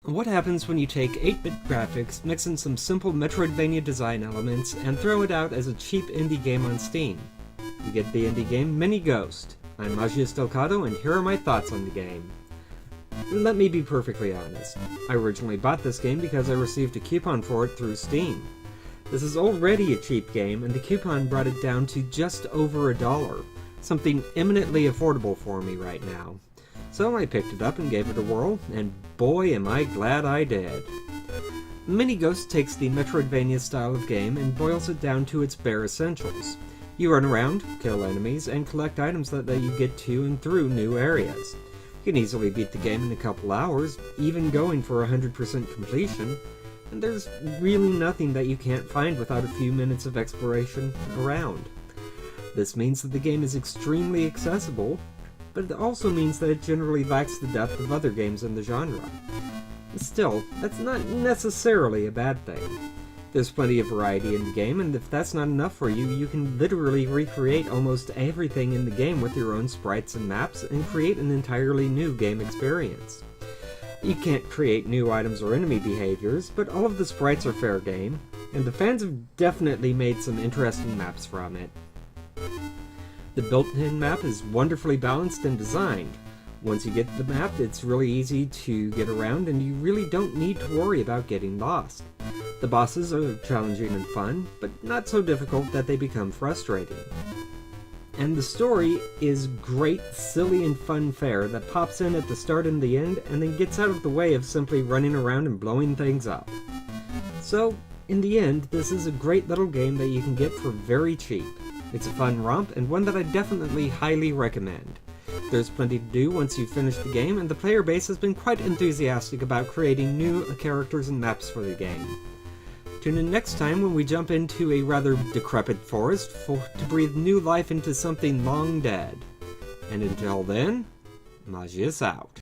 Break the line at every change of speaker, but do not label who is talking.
What happens when you take 8-bit graphics, mix in some simple Metroidvania design elements, and throw it out as a cheap indie game on Steam? You get the indie game Mini Ghost. I'm Magius and here are my thoughts on the game. Let me be perfectly honest. I originally bought this game because I received a coupon for it through Steam. This is already a cheap game, and the coupon brought it down to just over $1, something eminently affordable for me right now. So I picked it up and gave it a whirl, and boy am I glad I did. Mini Ghost takes the Metroidvania style of game and boils it down to its bare essentials. You run around, kill enemies, and collect items that let you get to and through new areas. You can easily beat the game in a couple hours, even going for 100% completion, and there's really nothing that you can't find without a few minutes of exploration around. This means that the game is extremely accessible, but it also means that it generally lacks the depth of other games in the genre. Still, that's not necessarily a bad thing. There's plenty of variety in the game, and if that's not enough for you, you can literally recreate almost everything in the game with your own sprites and maps and create an entirely new game experience. You can't create new items or enemy behaviors, but all of the sprites are fair game, and the fans have definitely made some interesting maps from it. The built-in map is wonderfully balanced and designed. Once you get the map, it's really easy to get around and you really don't need to worry about getting lost. The bosses are challenging and fun, but not so difficult that they become frustrating. And the story is great, silly, and fun fare that pops in at the start and the end and then gets out of the way of simply running around and blowing things up. So, in the end, this is a great little game that you can get for very cheap. It's a fun romp, and one that I definitely highly recommend. There's plenty to do once you've finished the game, and the player base has been quite enthusiastic about creating new characters and maps for the game. Tune in next time when we jump into a rather decrepit forest to breathe new life into something long dead. And until then, Magius out.